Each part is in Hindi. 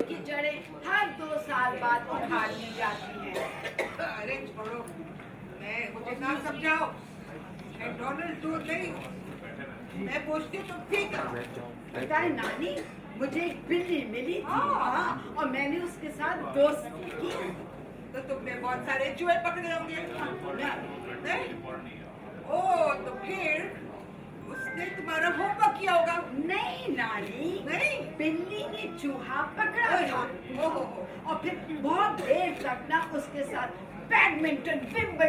की जड़ें हर 2 साल बाद उखाड़ ली जाती हैं। अरे छोड़ो, मुझे ना समझाओ। मैं डोनाल्ड टूर नहीं, मैं पूछती हूँ तो ठीक है। पता है नानी, मुझे एक बिल्ली मिली थी। हाँ, और मैंने उसके साथ दोस्ती की। तो तुमने बहुत सारे चूहे पकड़े होंगे। नहीं? ओह, तो फिर उसने तुम्हारा होमवर्क किया होगा। नहीं नानी, नहीं? बिल्ली ने चूहा पकड़ा था। ओहो, और फिर बहुत देर तक ना उसके साथ बैडमिंटन खेलती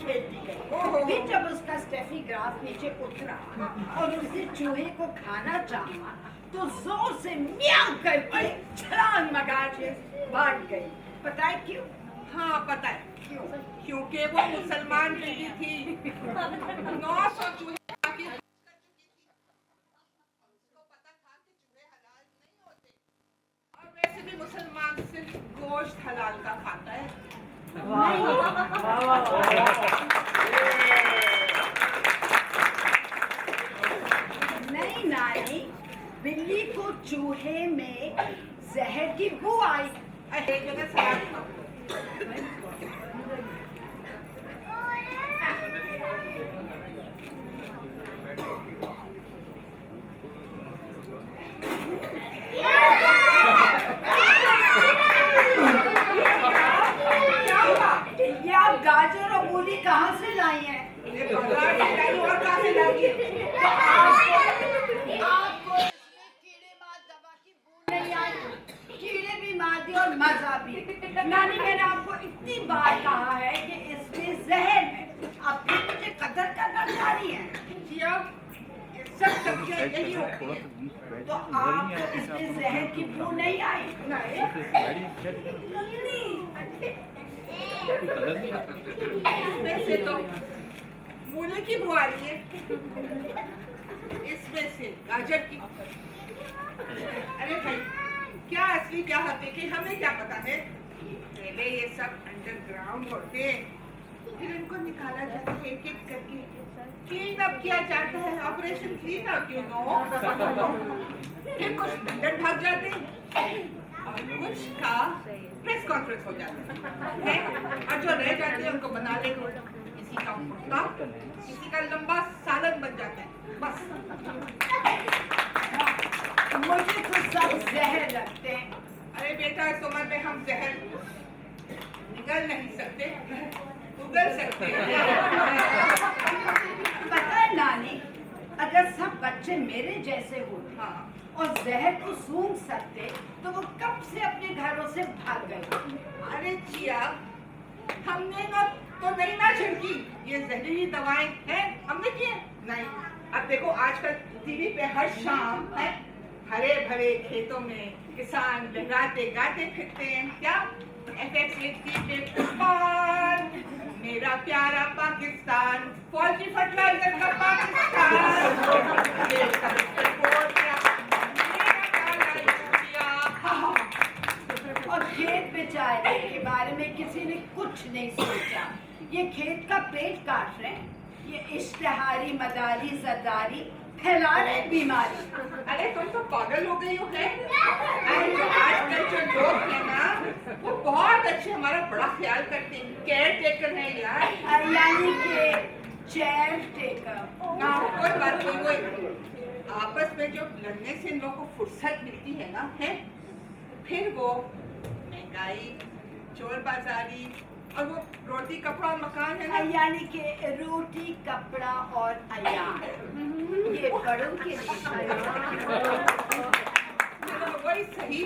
गई। फिर जब उसका स्टेफी ग्राफ नीचे उतरा और उसने चूहे को खाना चाहा, तो जोर से म्याऊ करके छलांग लगा के भाग गई। पता है क्यों? हाँ पता है क्यों। क्योंकि वो मुसलमान बिल्ली थी। 900 चूहे बाकी उसको पता था कि चूहे हलाल नहीं होते। और वैसे भी मुसलमान सिर्फ गोश्त हलाल का खाता है। नहीं नानी, बिल्ली को चूहे में जहर की बू आई। एक जगह सलाद खाओ। ये आप गाजर और मूली कहाँ से लाई हैं? और कहाँ से लाई? आपको इसमें कीड़े मार दवा की बू नहीं आई। कीड़े भी मार दिए और मजा भी। नानी, मैंने आपको इतनी बार कहा है कि इसमें जहर है। आप फिर मुझे कदर करना चाह रही हैं। सब सब्जियां यही होती हैं। तो आपको इसमें जहर की बू नहीं आई? इसमें से तो मूली की बू आ रही है, इसमें से गाजर की। अरे भाई, क्या असली क्या हकीकी हमें क्या पता है। पहले ये सब अंडरग्राउंड होते, फिर इनको निकाला जाता है एक एक करके, क्लीन अप किया जाता है। Operation clean up, you know. फिर कुछ अंदर भाग जाते और कुछ का प्रेस कॉन्फ्रेंस हो जाता है और जो रह जाते हैं उनको बना लेते हैं। किसी का कुर्ता, किसी का लंबा सालन बन जाता है। बस मुझे तो सब जहर लगते हैं। अरे बेटा, इस उम्र में हम जहर निगल नहीं सकते, उगल सकते हैं। पता है नानी, अगर सब बच्चे मेरे जैसे होते और जहर को सूंघ सकते तो वो कब से अपने घरों से भाग गए। अरे जिया, हमने ना तो नहीं ना छिड़की। ये जहरीली दवाएं हैं, हमने की है? नहीं। अब देखो, आजकल टीवी पे हर शाम है हरे भरे खेतों में किसान लहराते गाते फिरते हैं। क्या FX लिखती है, पाकिस्तान मेरा प्यारा पाकिस्तान, फौजी फर्टिलाइजर का और खेत बेचारे के बारे में किसी ने कुछ नहीं सोचा। ये खेत का पेट काट रहे हैं, ये इश्तेहारी मदारी जरदारी फैला रहे बीमारी। अरे तुम तो पागल हो गई हो है। आजकल जो लोग हैं ना, वो बहुत अच्छे, हमारा बड़ा ख्याल करते हैं, केयर टेकर है यार। यानी कि चेयर टेकर। कोई बात नहीं, कोई आपस में जो लड़ने से इन लोगों को फुर्सत मिलती है ना, है फिर वो महंगाई, चोर बाजारी और वो रोटी कपड़ा मकान है ना, यानी कि रोटी कपड़ा और अयार, ये बड़ों के लिए। वही सही।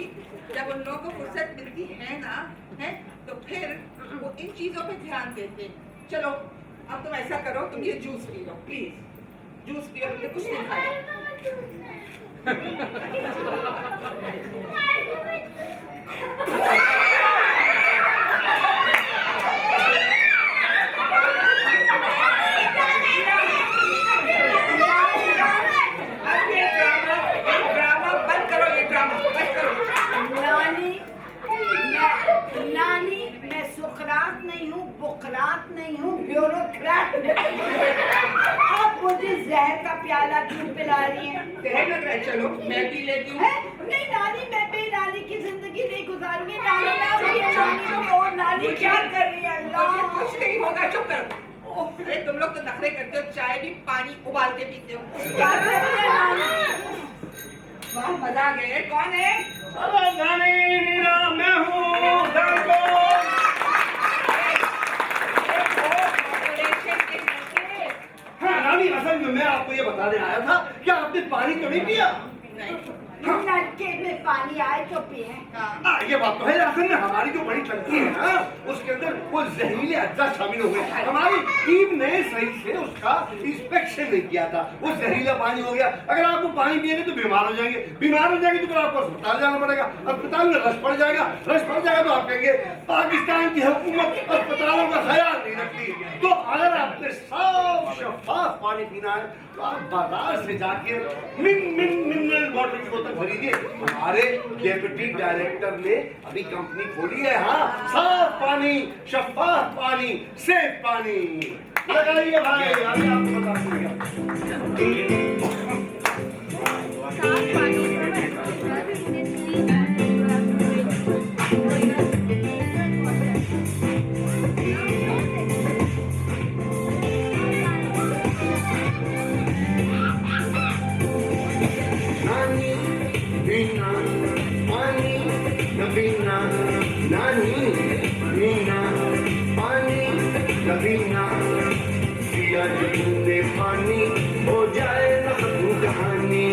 जब उन लोगों को फुर्सत मिलती है ना, है तो फिर वो इन चीजों पे ध्यान देते हैं। चलो अब तुम ऐसा करो, तुम ये juice P low please. Juice पियो, मुझे कुछ नहीं खाया। अब ये ड्रामा बंद करो, ये ड्रामा बंद करो। नानी, मैं सुकरात नहीं हूँ, बुकरात नहीं हूँ, ब्यूरोक्रेट नहीं हूँ। आप मुझे जहर का प्याला क्यों पिला रही हैं? जहर लग रहा है, चलो मैं पी लेती हूँ। नहीं नानी, मैं बेनानी की जिंदगी नहीं गुजारूंगी। नानी और नानी क्या कर रही है? मुझे कुछ नहीं होगा, चुप करो। अरे तुम लोग तो नखरे करते हो, चाय भी पानी उबाल के पीते हो। क्या कर रही है नानी? वाह, मजा आ गया। कौन है? अरे नानी, मीरा, मैं हूँ दांतो। हाँ नानी, असल में मैं आपको ये बताने आया था कि आपने पानी तो नहीं पिया। नलके में पानी आए तो पिए। ये बात तो है। असल में हमारी जो बड़ी टंकी है ना, उसके अंदर वो जहरीले अज्जा शामिल हो गए। हमारी टीम ने सही से उसका इंस्पेक्शन नहीं किया था, वो जहरीला पानी हो गया। अगर आप वो पानी पिएंगे तो बीमार हो जाएंगे, बीमार हो जाएंगे तो फिर आपको अस्पताल जाना पड़ेगा, अस्पताल में रश पड़ जाएगा, रश पड़ जाएगा तो आप कहेंगे पाकिस्तान की हुकूमत अस्पतालों का ख्याल नहीं रखती। तो अगर आपने साफ शफाफ पानी पीना है तो आप बाजार से जाके मिनरल वाटर की बोतल खरीदिए। हमारे डेप्यूटी डायरेक्टर ने अभी कंपनी खोली है। हाँ, साफ पानी, शफाफ पानी, सेफ पानी लगाइए भाई। अभी आपको बताऊंगा। पानी हो जाए न खत्म कहानी,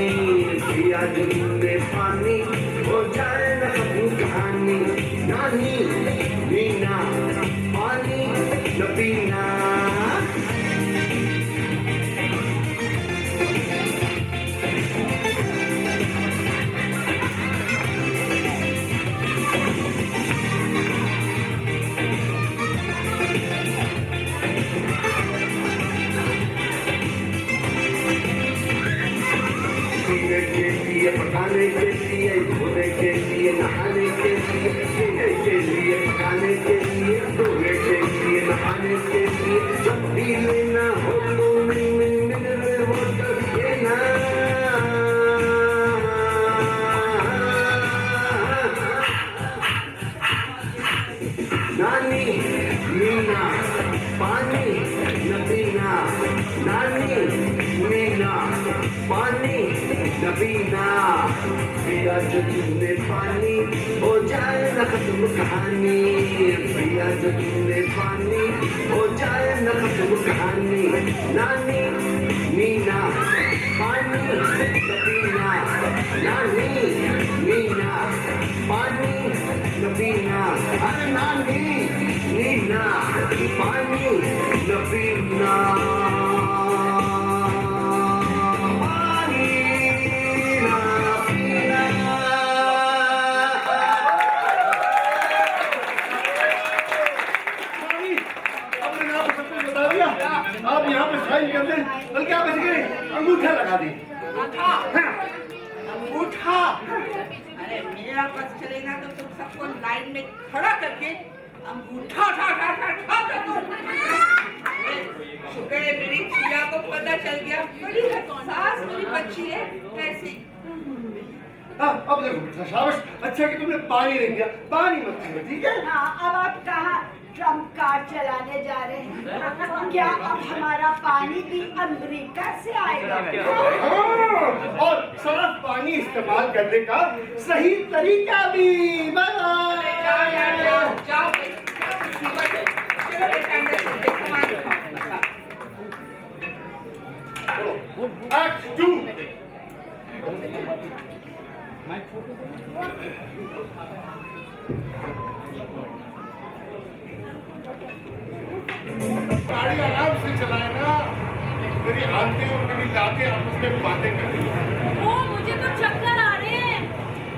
पिया जुल्ले पानी हो जाए न खत्म कहानी। नानी मीना पानी न पीना। पकाने के लिए, धोने के लिए, नहाने के लिए, पीने के लिए, पकाने के लिए, धोने के लिए, नहाने के लिए, जब भी लेना हो तो मिनरल वाटर लेना। नानी मीना पानी न पीना, नानी मीना पानी न पीना। पिया जो तुमने पानी हो जाए न खत्म कहानी, पिया जो तुमने पानी हो जाए न खत्म कहानी। नानी मीना पानी न पीना, नानी मीना पानी न पीना। अरे नानी मीना पानी न पीना। आप यहाँ पे साइन कर दें, बल्कि आप इसके अंगूठा लगा दें। अंगूठा? अरे मेरा बस चलेगा तो तुम सबको लाइन में खड़ा करके अंगूठा उठा उठा उठा उठा कर दूं। शुक्र है मेरी चिया को पता चल गया, बड़ी सास मेरी बच्ची है ऐसी। अब देखो शाबाश, अच्छा कि तुमने पानी नहीं दिया, पानी मत पियो, ठीक है? हाँ, अब आप कहाँ ट्रम्प कार्ड चलाने जा रहे हैं? क्या अब हमारा पानी भी अमेरिका से आएगा? हाँ, और साफ पानी इस्तेमाल करने का सही तरीका भी। जाओ जाओ चलो बेटा अंदर चलते, सामान उठाओ। एक्ट 2। गाड़ी आराम से बांधते और कभी लाके आपस में बातें करते हैं। ओ मुझे तो चक्कर आ रहे हैं।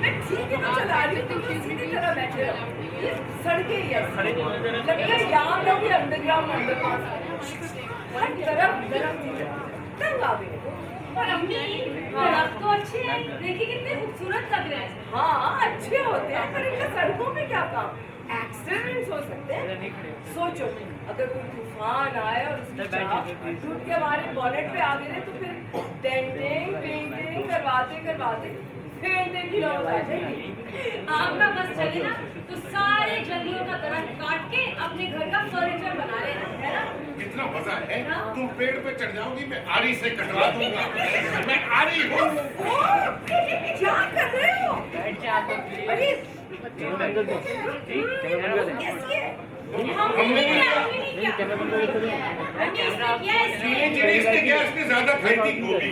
मैं ठीक है तो चला रही हूँ, तुम सीधी तरह बैठे रहो। ये सड़कें ही ऐसी लगता है यहाँ पे भी अंडरग्राउंड अंडरपास हर तरफ तंग आ गए। और अम्मी दरख्त तो अच्छे हैं, देखिए कितने खूबसूरत लग रहे हैं। हाँ अच्छे होते हैं पर इनका सड़कों में क्या काम? एक्सीडेंट्स हो सकते हैं। सोचो अगर कोई तूफान आए और उसकी चाप टूट के हमारे बॉनेट पे आ गिरे तो फिर डेंटिंग पेंटिंग करवाते पेंटिंग की नौबत आ जाएगी। आपका बस चले ना तो सारे जंगलों का दरख्त काट के अपने घर का फर्नीचर बना लेना, है ना? कितना मजा है। तुम पेड़ पे चढ़ जाओगी, मैं आरी से कटवा दूंगा। मैं आरी हूँ। क्या कर रहे हो? अरे कैसी है? हमने क्या इसने ज्यादा खाई थी गोभी।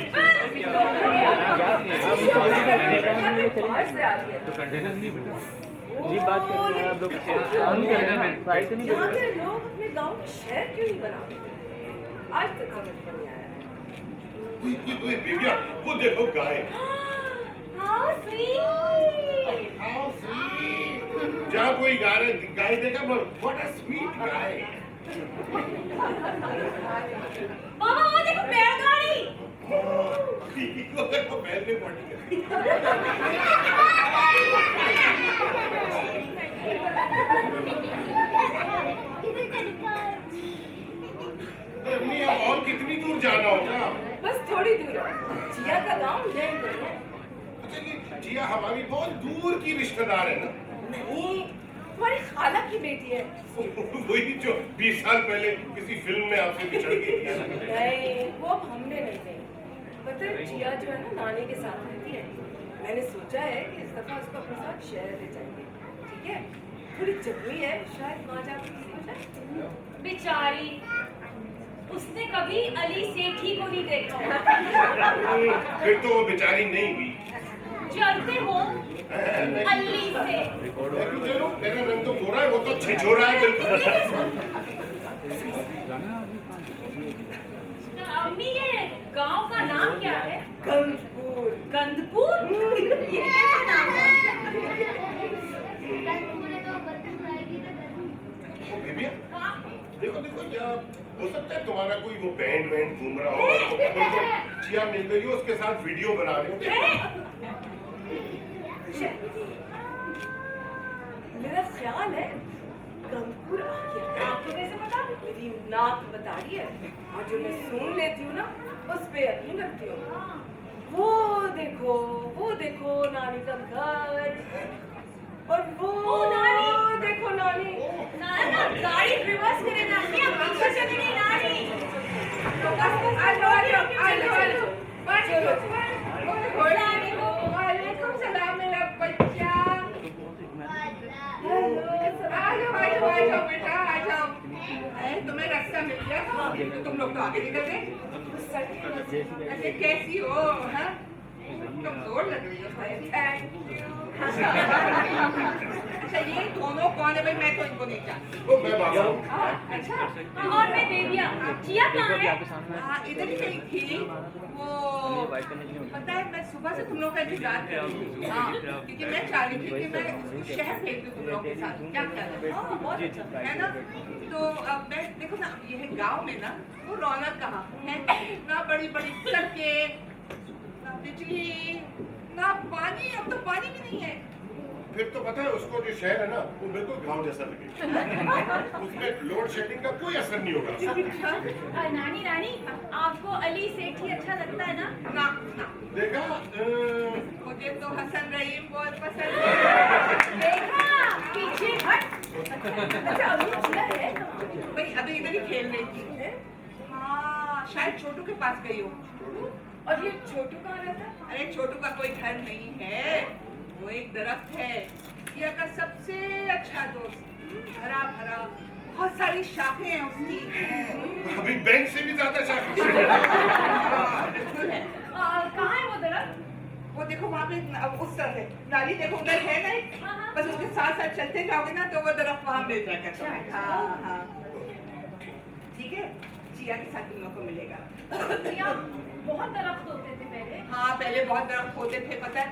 बाहर से आ रही है। जी बात कर रहे हैं आप लोग काम कर रहे हैं फ्राइड तो नहीं कर यहाँ रहे के लोग अपने गांव में शहर क्यों नहीं बनाते? आज तक समझ में नहीं आया। ओए बेबिया, वो देखो गाय। How sweet! How sweet! जहाँ कोई गाय देखा व्हाट अ स्वीट गाय। मामा वो देखो बैलगाड़ी। वो देखो बैल ने पॉटी करी। अम्मी अब और कितनी दूर जाना होगा? बस थोड़ी दूर है। जिया का गांव यहीं पर है। अच्छा ये जिया हमारी बहुत दूर की रिश्तेदार है ना? नहीं तुम्हारी खाला की बेटी है। वही जो 20 साल पहले किसी फिल्म में आपसे बिछड़ गई थी। नहीं वो अब हमने नहीं गई। पता है जिया जो है ना नानी के साथ रहती है। मैंने सोचा है कि इस दफा उसको अपने साथ शहर ले जाएंगे। ठीक है थोड़ी जरूरी है शायद वहाँ जाकर किसी हो जाए। बेचारी उसने कभी अली सेठी को नहीं देखा। फिर तो वो बेचारी नहीं हुई। चलते हो अली से। चलो मेरा रंग तो गोरा है, वो तो छिछोरा है बिल्कुल। अम्मी ये गांव का नाम क्या है? गंदपुर। गंदपुर? ये कैसा नाम है? ओ बेबिया, देखो देखो क्या हो सकता है तुम्हारा कोई वो बैंड घूम रहा हो, उनको जिया मिल गई हो, उसके साथ वीडियो बना रहे हो। मेरा ख्याल है गंदपुर आ गया। आपको कैसे पता? मेरी नाक बता रही है और जो मैं सुन लेती हूँ ना उस पे यकीन रखती हूँ। वो देखो नानी का घर और वो नानी। देखो नानी। ना गाड़ी रिवर्स करे ना अम्मी, अब पीछे चली गई नानी। वालेकुम सलाम मेरा बच्चा। आ जाओ बेटा आ जाओ। तुम्हें रास्ता मिल गया तो तुम लोग तो आगे निकल गए। अच्छा कैसी हो? हाँ तुम जोर लग रही हो। अच्छा ये दोनों कौन है भाई? मैं तो इनको नहीं जानती। वो मैं बाबा हूँ। अच्छा और मैं बेबिया। जिया कहाँ है? हाँ इधर ही कहीं थी वो। पता है मैं सुबह से तुम लोग का इंतजार कर रही थी। हाँ क्योंकि मैं चाह रही थी कि मैं इसको शहर भेज दूँ तुम लोग के साथ। क्या ख्याल है? हाँ बहुत अच्छा है ना। तो अब मैं देखो ना ये है गाँव में ना वो रौनक कहाँ है ना। बड़ी बड़ी सड़कें ना बिजली ना पानी। अब तो पानी भी नहीं है। फिर तो पता है उसको जो शहर है ना वो बिल्कुल गांव जैसा लगेगा। उसमें लोड शेडिंग का कोई असर नहीं होगा। नानी नानी आपको अली सेठी अच्छा लगता है ना? ना ना देखा मुझे तो हसन रहीम बहुत पसंद है। देखा पीछे हट। अच्छा अभी जिया है भाई अभी इधर ही खेल रही थी। हाँ शायद छोटू के पास गई हो। और ये छोटू कहाँ रहता है? अरे छोटू का कोई घर नहीं है, वो एक दरख्त है। जिया का सबसे अच्छा दोस्त। हरा भरा बहुत सारी शाखें हैं उसकी। अभी बैंक से भी ज्यादा शाखा। बिल्कुल है। कहाँ है वो दरख्त? वो देखो वहाँ पे अब उस तरफ है। नाली देखो उधर है ना। बस उसके साथ साथ चलते जाओगे ना तो वो दरख्त वहाँ मिल जाएगा। हाँ हाँ ठीक है। चिया के साथ तुम लोग को मिलेगा। चिया बहुत दरख्त होते थे पहले। हाँ, पहले बहुत दरख्त होते थे पता है,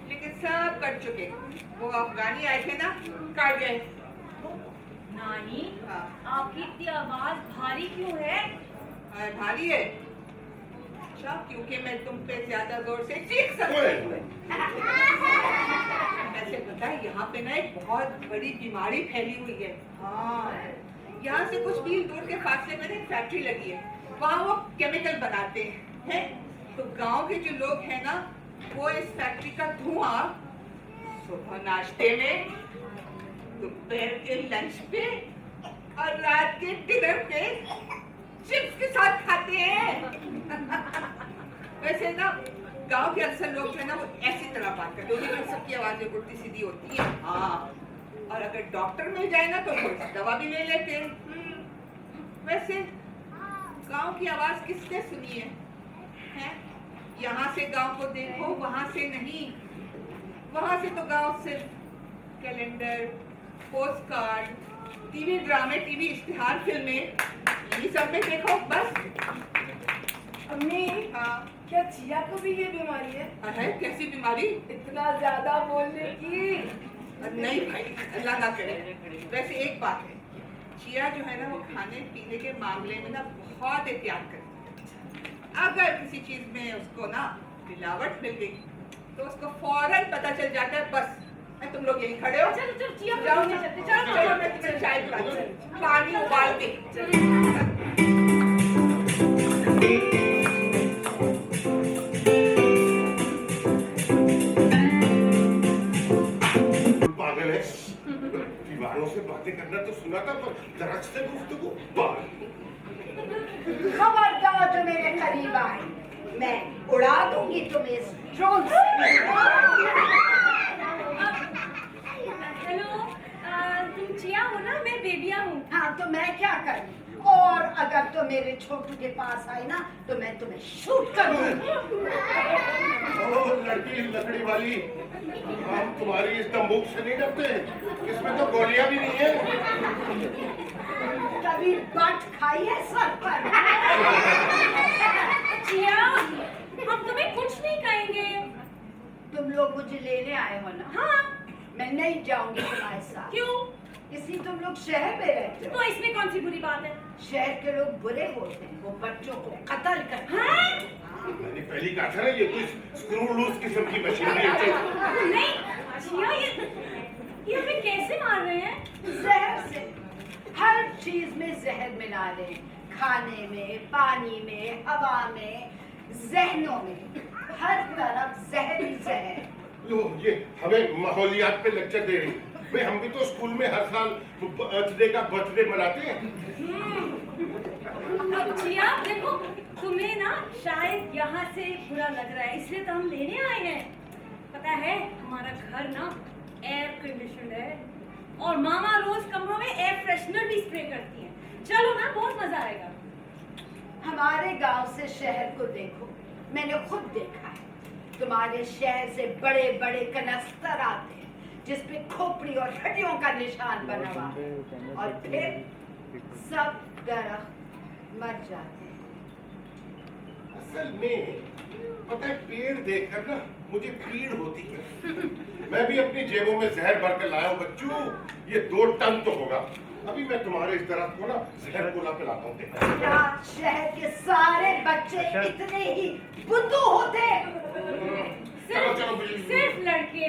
लेकिन सब कट चुके। वो अफगानी आए थे ना, काट गए। नानी, हाँ। आपकी इतनी आवाज भारी क्यों है? भारी है अच्छा, क्योंकि मैं तुम पे ज्यादा जोर से चीख सकती हूँ। ऐसे पता है यहाँ पे ना एक बहुत बड़ी बीमारी फैली हुई है। हाँ, यहाँ से कुछ मील दूर के फासले में ना एक फैक्ट्री लगी है, वहाँ वो केमिकल बनाते हैं। तो गांव के जो लोग हैं ना, वो इस फैक्ट्री का धुआं सुबह नाश्ते में, दोपहर के लंच पे और रात के डिनर पे चिप्स के साथ खाते हैं। वैसे ना गांव के अक्सर लोग जो है ना वो ऐसी तरह बात करते हैं, उनकी सबकी आवाजें उल्टी सीधी होती है। हाँ, और अगर डॉक्टर मिल जाए ना तो थोड़ी सी दवा भी ले लेते हैं। वैसे गांव की आवाज किसने सुनी है? यहाँ से गांव को देखो, वहां से नहीं। वहां से तो गांव सिर्फ कैलेंडर, पोस्ट कार्ड, टीवी ड्रामे, टीवी इश्तिहार, फिल्में, यही सब में देखो बस। अम्मी, हाँ, क्या चिया को भी ये बीमारी है? है कैसी बीमारी? इतना ज्यादा बोलने की। नहीं भाई, अल्लाह ना करे। वैसे एक बात है, चिया जो है ना वो खाने पीने के मामले में ना बहुत एहतियात करती है। अगर किसी चीज में उसको ना मिलावट मिल गई तो उसको फौरन पता चल जाता है। बस तुम लोग यहीं खड़े हो, चलो चलो चिया जाओ पीने चलते, चलो चलो चलो, मैं तुम्हें चाय पिलाती हूँ, पानी उबाल के। पागल है, दीवारों से बातें करना तो सुना था, पर दरख्त से गुफ्तगू बाहर। खबरदार जो मेरे करीब आए, मैं उड़ा दूंगी तुम्हें इस ड्रोन से। हेलो, तुम चिया हो ना? मैं बेबिया हूँ। हाँ, तो मैं क्या करूँ? और अगर तो मेरे छोटू के पास आई ना तो मैं तुम्हें शूट कर दूंगी। ओह लड़की लकड़ी वाली, हम तुम्हारी इस तंबूक से नहीं डरते, इसमें तो गोलियां भी नहीं है। कभी बट खाई है सर पर? चिया, हम तुम्हें कुछ नहीं कहेंगे। तुम लोग मुझे लेने आए हो ना? हाँ। मैं नहीं जाऊंगी तुम्हारे साथ। क्यों? इसलिए तुम लोग शहर में रहते हो। तो इसमें कौन सी बुरी बात है? शहर के लोग बुरे होते हैं, वो बच्चों को कत्ल करते हैं। हाँ? मैंने पहली कहा था ना, ये कोई स्क्रू लूज किस्म की मशीनरी है। नहीं, चिया, ये हमें कैसे मार रहे हैं? जहर से। हर चीज में जहर मिला रहे हैं, खाने में, पानी में, हवा में, जहनों में, हर तरफ जहर ही जहर। लो, ये हमें माहौलियात पे लेक्चर दे रही। भाई हम भी तो स्कूल में हर साल बर्थडे का बर्थडे मनाते हैं। चिया, देखो तुम्हें ना शायद यहाँ से बुरा लग रहा है, इसलिए तो हम लेने आए हैं। पता है हमारा घर ना एयर कंडीशनड है और मामा रोज कमरों में एयर फ्रेशनर भी स्प्रे करती हैं। चलो ना, बहुत मजा आएगा। हमारे गांव से शहर को देखो, मैंने खुद देखा है। तुम्हारे शहर से बड़े बड़े कनस्तर आते हैं जिसपे खोपड़ी और हड्डियों का निशान बना हुआ है, और फिर सब दरख्त मर जाते हैं। असल में पता है, पेड़ देखकर ना मुझे पीड़ होती है। मैं भी अपनी जेबों में जहर भर कर लाया हूँ बच्चों, ये 2 टन तो होगा। अभी मैं तुम्हारे इस तरह को ना जहर कोला पिलाता हूँ। क्या शहर के सारे बच्चे इतने ही बुद्धू होते? चलो चलो बिजली। सिर्फ लड़के,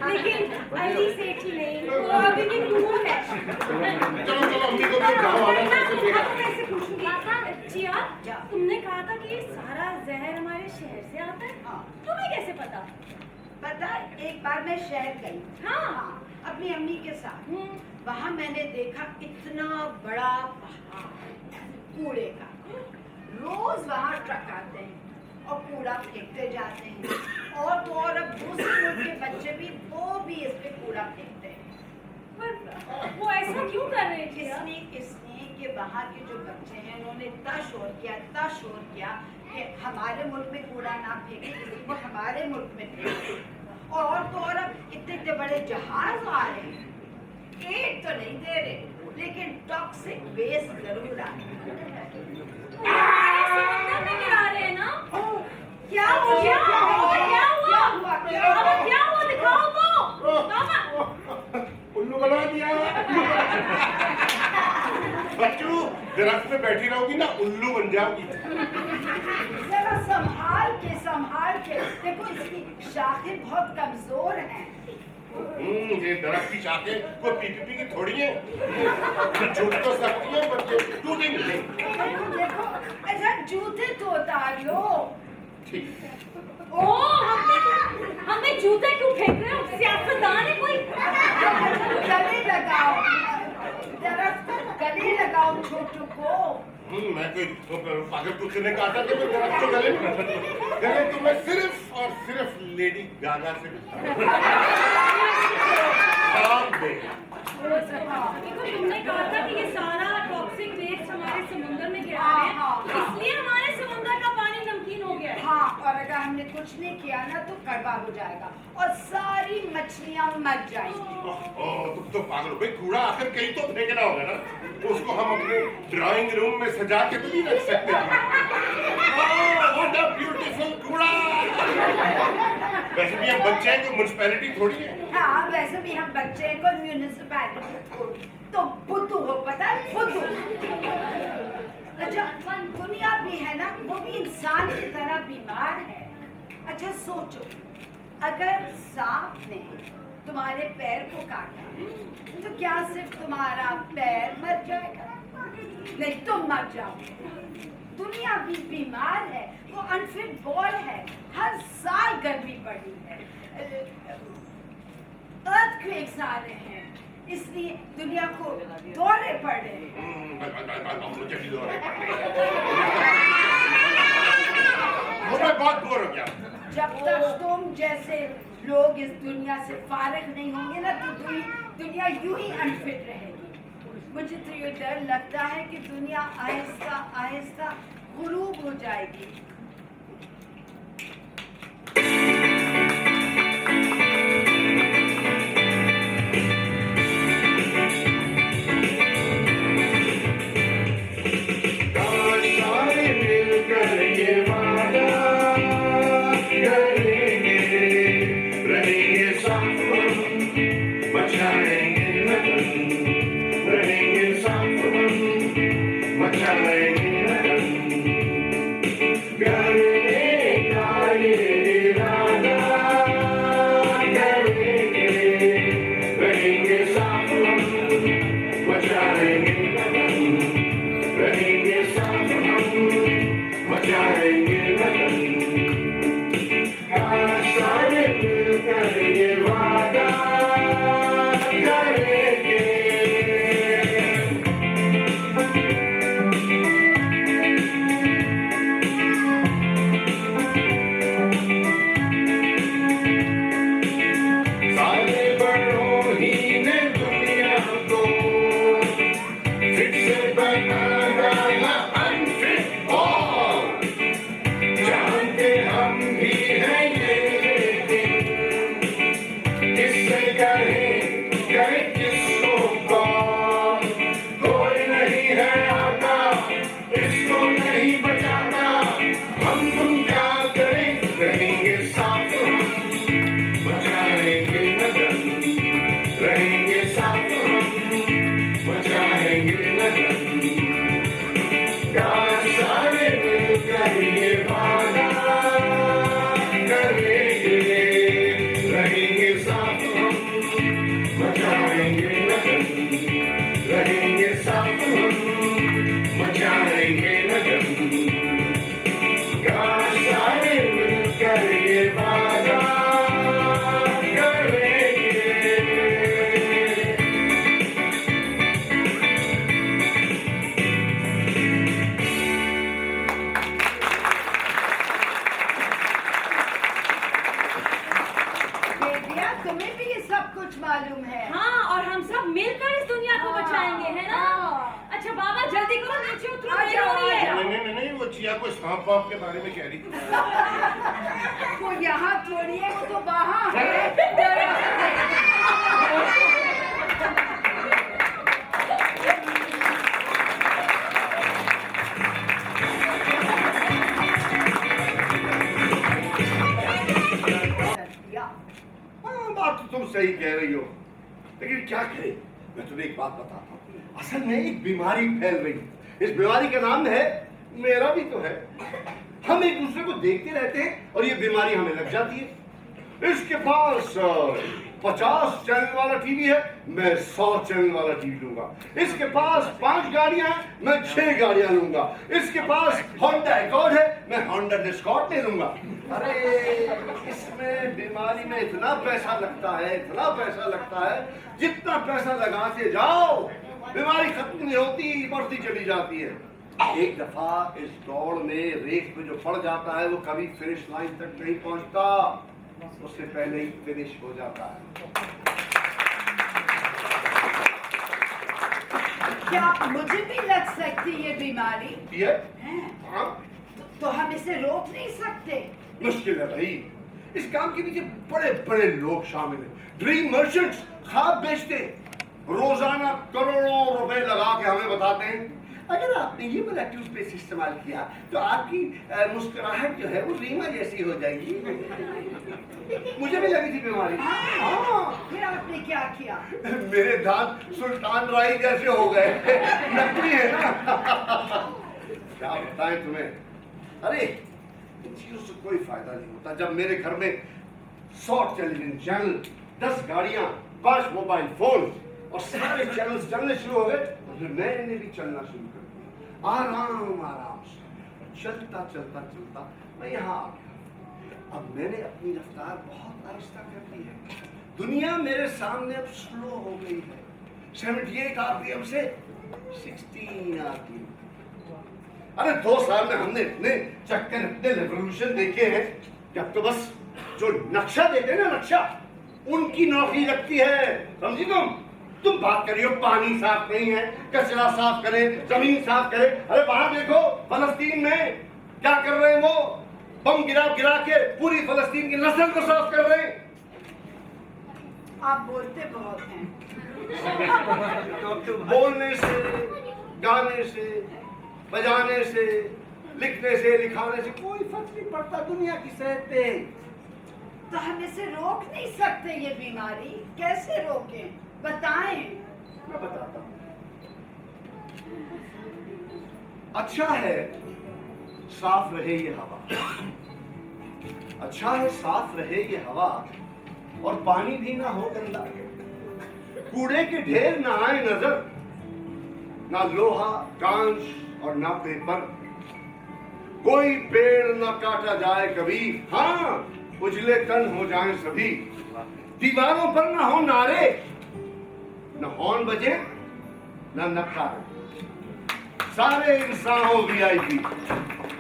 लेकिन अली सेठ ही नहीं, वो अभी भी दूर है। चलो चलो, अम्मी को भी गाँव आना है, सबसे भेजा। कैसे पूछूंगी? चिया, तुमने कहा था कि ये सारा जहर हमारे शहर से आता है, हाँ। तुम्हें कैसे पता? पता है, एक बार मैं शहर गई, हाँ। अपनी अम्मी के साथ। वहाँ मैंने देखा इतना बड़ा पहाड़ कूड़े का। रोज वहाँ ट्रक आते हैं और कूड़ा फेंकते जाते हैं, और तो और अब दूसरे मुल्क के बच्चे भी वो भी इस पे कूड़ा फेंकते हैं। पर वो ऐसा क्यों कर रहे हैं चिया? इसलिए कि वहाँ के जो बच्चे हैं उन्होंने इतना शोर किया कि हमारे मुल्क में कूड़ा ना फेंके, किसी को हमारे मुल्क में फेंके। और तो और अब इतने बड़े जहाज आ रहे हैं, एड तो नहीं दे रहे, लेकिन टॉक्सिक वेस्ट जरूर आ रहे हैं। हमारे समंदर में गिरा रहे हैं ना। क्या हो गया? क्या हुआ? क्या हुआ? बाबा क्या हुआ, दिखाओ तो बाबा। उल्लू बना दिया। बच्चू दरख्त में बैठी रहोगी ना उल्लू बन जाओगी। जरा संभाल के देखो, इसकी शाखें बहुत कमजोर हैं। ये दरख्त की शाखें कोई पीपी की थोड़ी है, छूट तो सकती है बच्चे टूटेंगे नहीं। देखो, अच्छा जूते तो उतार लो। ठीक। ओह, हमें जूते क्यों फेंक रहे हो? सियासतदान है कोई? गले लगाओ, दरख्त पर गले लगाओ छोटू को। मैं कोई पागल कुत्ते ने कहा था कि मैं दरख्त को गले तो मैं सिर्फ और सिर्फ लेडी गागा से काम दे। देखो, तुमने कहा था कि ये सारा टॉक्सिक वेस्ट हमारे समुद्र में गिरा रहे हैं, इसलिए हमारे समुद्र का पानी नमकीन हो गया है। हाँ, और अगर हमने कुछ नहीं किया ना तो कड़वा हो जाएगा और सारी मछलियाँ मर जाएंगी। तुम तो पागल हो भाई, कूड़ा आखिर कहीं तो फेंकना होगा ना, उसको हम अपने ड्राइंग रूम में सजा के तो नहीं रख सकते। व्हाट अ ब्यूटीफुल कूड़ा। वैसे भी हम बच्चे हैं, कोई म्युनिसिपैलिटी थोड़ी है। हाँ, वैसे भी हम बच्चे को म्यूनिसिपैलिटी तो बुद्धू हो, पता है, बुद्धू। अच्छा, दुनिया भी है ना, वो भी इंसान की तरह बीमार है। अच्छा सोचो, अगर सांप ने तुम्हारे पैर को काटा तो क्या सिर्फ तुम्हारा पैर मर जाएगा? नहीं, तुम मर जाओगे। दुनिया भी बीमार है, वो अनफिट बॉल है। हर साल गर्मी बढ़ी है, अर्थक्वेक्स आ रहे हैं, इसलिए दुनिया को दौरे पड़ रहे हैं। मुझे भी दौरे पड़ रहे हैं। मैं बहुत बोर हो गया। जब तक तुम जैसे लोग इस दुनिया से फारिग नहीं होंगे ना तो दुनिया यूं ही अनफिट रहेगी। मुझे तो ये डर लगता है कि दुनिया आहिस्ता आहिस्ता गुरूब हो जाएगी। कोई सांप वाप के बारे में कह रही थी। वो यहाँ थोड़ी है, वो तो वहाँ है। सही कह रही हो, लेकिन क्या करें? मैं तुम्हें एक बात बताता हूँ, असल में एक बीमारी फैल रही है। इस बीमारी का नाम है, मेरा भी तो है, हम एक दूसरे को देखते रहते हैं और ये बीमारी हमें लग जाती है। इसके पास 50 चैनल वाला टीवी है, मैं 100 चैनल वाला टीवी लूंगा। इसके पास 5 गाड़ियां हैं, मैं 6 गाड़ियां लूंगा। इसके पास होंडा अकॉर्ड है, मैं होंडा डिस्कॉर्ड ले लूंगा। अरे इसमें बीमारी में इतना पैसा लगता है, इतना पैसा लगता है, जितना पैसा लगाते जाओ बीमारी खत्म नहीं होती, बढ़ती चली जाती है। एक दफा इस दौड़ में, रेस में जो पड़ जाता है वो कभी फिनिश लाइन तक नहीं पहुंचता, उससे पहले ही फिनिश हो जाता है। क्या मुझे भी लग सकती ये बीमारी ये है? हाँ, तो हम इसे रोक नहीं सकते। मुश्किल है भाई। इस काम के पीछे बड़े बड़े लोग शामिल हैं। ड्रीम मर्चेंट्स ख्वाब बेचते हैं, रोजाना करोड़ों रुपए लगा के हमें बताते हैं अगर आपने ये वाला टूथपेस्ट इस्तेमाल किया तो आपकी मुस्कुराहट जो है वो रीमा जैसी हो जाएगी। मुझे भी लगी थी बीमारी। हाँ, फिर आपने क्या किया? मेरे दांत सुल्तान राय जैसे हो गए, नकली है ना। क्या बताएं तुम्हें, अरे इन चीजों से कोई फायदा नहीं होता। जब मेरे घर में 100 टेलीविजन चैनल, 10 गाड़ियां, 5 मोबाइल फोन और सारे चैनल्स चलने शुरू हो गए, तो फिर मैंने भी चलना शुरू कर दिया, आराम आराम से। चलता चलता चलता मैं यहाँ आ गया। अब मैंने अपनी रफ्तार बहुत आहिस्ता कर दी है। दुनिया मेरे सामने अब स्लो हो गई है। 78 आरपीएम से 16 आरपीएम। अरे 2 साल में हमने इतने चक्कर, इतने रेवोल्यूशन देखे हैं कि अब तो बस जो नक्शा देते हैं ना, नक्शा, उनकी नौकरी लगती है। समझी तुम बात करियो पानी साफ नहीं है, कचरा साफ करें, जमीन साफ करें। अरे वहां देखो फलस्तीन में क्या कर रहे हैं, वो बम गिरा गिरा के पूरी फलस्तीन की नस्ल को साफ कर रहे हैं। आप बोलते बहुत हैं। बोलने से, गाने से, बजाने से, लिखने से, लिखाने से कोई फर्क नहीं पड़ता दुनिया की सेहत पे। तो हम इसे रोक नहीं सकते ये बीमारी? कैसे रोकें, बताएं। मैं बताता हूँ। अच्छा है साफ रहे ये हवा, अच्छा है साफ रहे ये हवा, और पानी भी ना हो गंदा, कूड़े के ढेर ना आए नजर, ना लोहा, कांच और ना पेपर, कोई पेड़ ना काटा जाए कभी, हाँ उजले तन हो जाएं सभी, दीवारों पर ना हो नारे, न हॉर्न बजे न नकारे, सारे इंसान हो वीआईपी,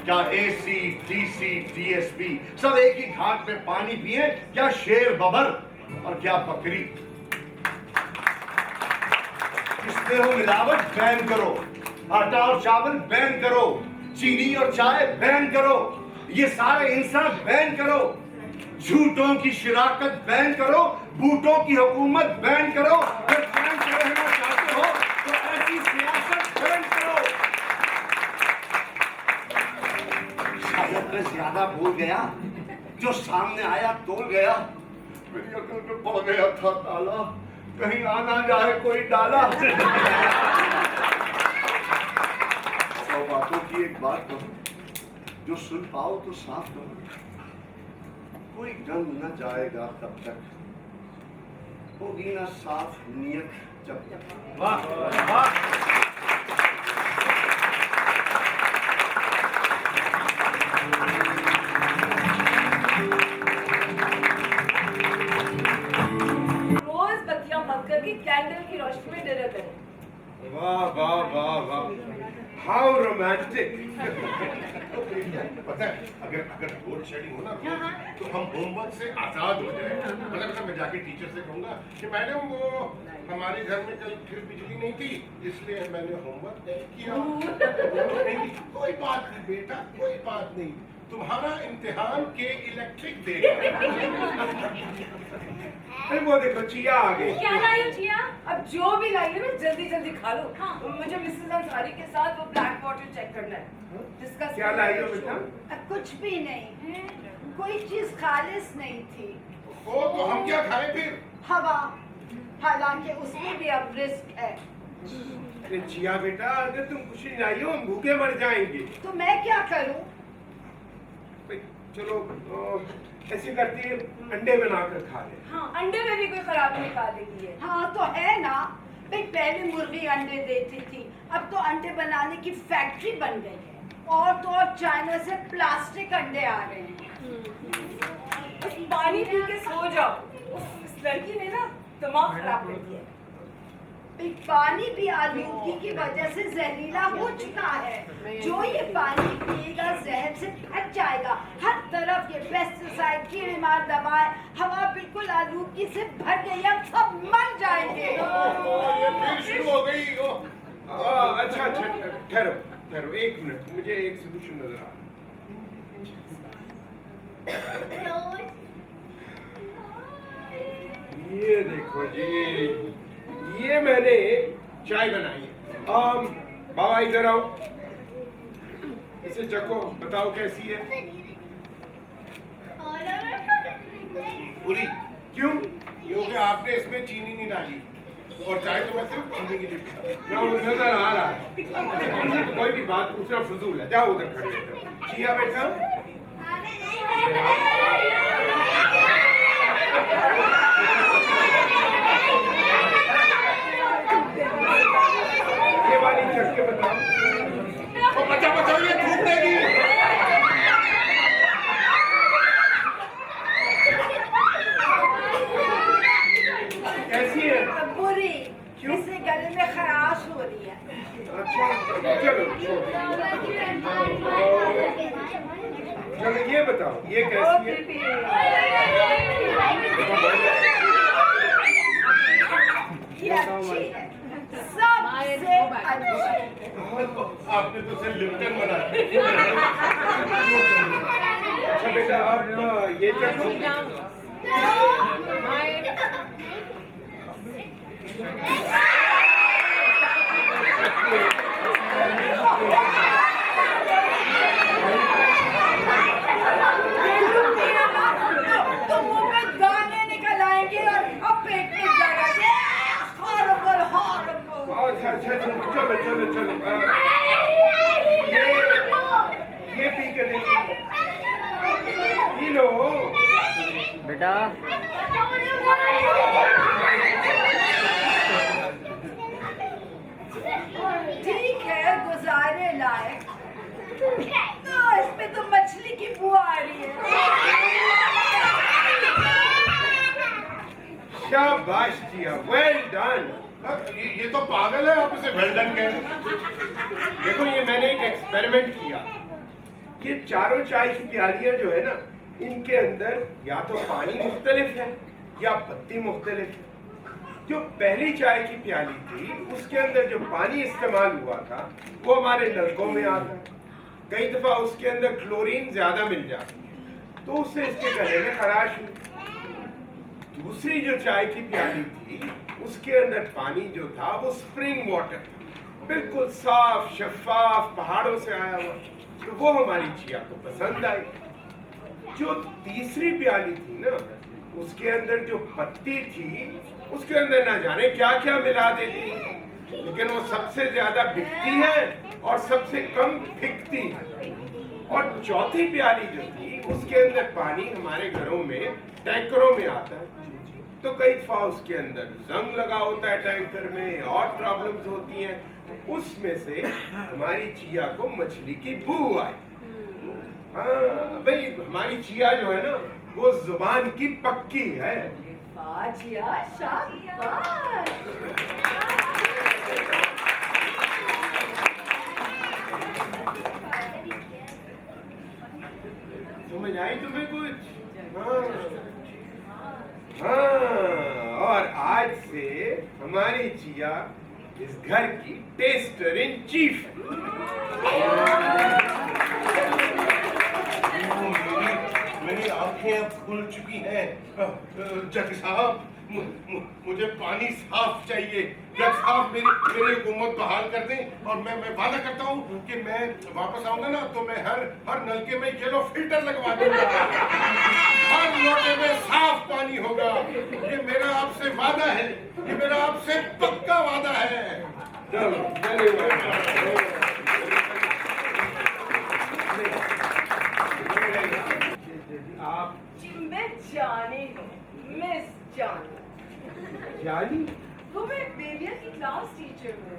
क्या एसी, डीसी, डीएसपी, सब एक ही घाट में पानी पिए, क्या शेर बबर और क्या बकरी। इसमें हो मिलावट बैन करो, आटा और चावल बैन करो, चीनी और चाय बैन करो, ये सारे इंसान बैन करो, झूठों की शिराकत बैन करो, बूटों की हुकूमत बैन करो। अगर बैन से रहना चाहते हो तो ऐसी सियासत बैन करो। शायद मैं ज्यादा बोल गया, जो सामने आया तोल गया, मेरी अकल में पड़ गया था ताला, कहीं आ ना जाए कोई डाला। सौ बातों की एक बात कहूं, जो सुन पाओ तो साफ करो, कोई गम न जाएगा तब तक, होगी ना साफ नियत जब तक। वाह वाह। रोज बत्तियां बंद करके कैंडल की रोशनी में डिनर करें। वाह वाह वाह वाह, हाउ रोमांटिक। पता है अगर लोड शेडिंग हो ना तो हम होमवर्क से आजाद हो जाए। मतलब मैं जाके टीचर से कहूंगा कि मैडम वो हमारे घर में कल फिर बिजली नहीं थी, इसलिए मैंने होमवर्क नहीं किया। कोई बात नहीं बेटा, कोई बात नहीं, तुम्हारा इम्तिहान के इलेक्ट्रिक देगा। अरे वो देखो चिया आ गई। क्या लाई हो चिया? अब जो भी लाई है ना जल्दी जल्दी खा लो। हाँ। मुझे मिसेस अंसारी के साथ वो ब्लैक बॉटल चेक करना है। डिस्कस क्या लाई हो बेटा? कुछ भी नहीं, कोई चीज खालिस नहीं थी। ओ तो हम क्या खाएं फिर? हवा, हालांकि उसमें भी अब रिस्क है। अरे जिया बेटा, अगर तुम कुछ नहीं लाई हो हम भूखे मर जाएंगे। तो मैं क्या करूं? भाई, चलो ऐसे करती है, अंडे बनाकर खा ले। हाँ, अंडे में भी कोई खराबी निकालेगी है। हाँ तो है ना भाई, पहले मुर्गी अंडे देती थी, अब तो अंडे बनाने की फैक्ट्री बन गई है। और तो और चाइना से प्लास्टिक अंडे आ रहे हैं। बस पानी पी के सो जाओ। उफ, इस लड़की ने ना दिमाग खराब कर दिया है। भाई, पानी भी आलूगी की वजह से जहरीला हो चुका है। जो ये पानी पिएगा जहर से भर जाएगा। हर तरफ ये पेस्टिसाइड, कीड़ेमार दवाएं, हवा बिल्कुल आलूगी से भर गई, हम सब मर जाएंगे। ये फिर शुरू हो गई। अच्छा ठहरो ठहरो, 1 मिनट, मुझे एक सोल्यूशन नजर आ रहा है। ये देखो जी, ये मैंने चाय बनाई है। बाबा इधर आओ, इसे चखो, बताओ कैसी है। पूरी क्यों? क्योंकि आपने इसमें चीनी नहीं डाली और चाय तो मैं सिर्फ चीनी की लिपटा। ना वो नजर आ रहा है। कोई भी बात पूछना फजूल है, जाओ उधर खड़े हो। जिया बेटा, ये वाली चख के बताओ। ओ बचाओ, ये थूक देगी। कैसी है? बुरी, इससे गले में खराश हो रही है। अच्छा चलो चलो, ये बताओ ये कैसी है? ये अच्छी है, सबसे अच्छी। आपने तो सिर्फ लिप्टन बना अच्छा बेटा, आप ये चखो। तो मुंह में दाने निकल आएंगे और अब पेट में जगह। Horrible horrible. अच्छा चलो चलो चलो, ये पी के देखो, पी लो बेटा। ठीक है, गुजारे लायक। इसमें तो मछली की बू आ रही है। शाबाश जिया, वेल डन। ये तो पागल है, आप इसे वेल्डन कह रहे हैं। देखो, ये मैंने एक एक्सपेरिमेंट किया। ये चारों चाय की प्यालियां जो है ना, इनके अंदर या तो पानी मुख्तलिफ है या पत्ती मुख्तलिफ है। जो पहली चाय की प्याली थी, उसके अंदर जो पानी इस्तेमाल हुआ था वो हमारे नलकों में आता है। कई दफा उसके अंदर क्लोरीन ज्यादा मिल जाती है, तो उससे इसके गले में खराश हुई। दूसरी जो चाय की प्याली थी, उसके अंदर पानी जो था वो स्प्रिंग वाटर था, बिल्कुल साफ शफाफ, पहाड़ों से आया हुआ, तो वो हमारी चिया को पसंद आई। जो तीसरी प्याली थी ना, उसके अंदर जो पत्ती थी, उसके अंदर ना जाने क्या क्या मिला देती, लेकिन वो सबसे ज्यादा बिकती है और सबसे कम फिकती है। और चौथी प्याली जो थी, उसके अंदर पानी हमारे घरों में टैंकरों में आता है, तो कई दफा उसके अंदर जंग लगा होता है टैंकर में, और प्रॉब्लम्स होती हैं। उसमें से हमारी चिया को मछली की बू आई। हाँ भाई, हमारी चिया जो है ना, वो जुबान की पक्की है। वाह जिया, शाबाश। समझ आई तुम्हें कुछ? हाँ, और आज से हमारी चिया इस घर की टेस्टर इन चीफ मेरी आंखें अब खुल चुकी हैं। जज साहब, मुझे पानी साफ चाहिए। जज साहब, मेरी हुकूमत बहाल कर दें और मैं वादा करता हूँ कि मैं वापस आऊंगा ना, तो मैं हर नलके में येलो फिल्टर लगवा दूंगा। हर लोटे में साफ पानी नहीं होगा। ये मेरा आपसे वादा है, ये मेरा आपसे पक्का वादा है। चलो धन्यवाद। आप मैं जानी हूँ, मिस जानी। जानी? वो मैं बेबिया की क्लास टीचर हूँ।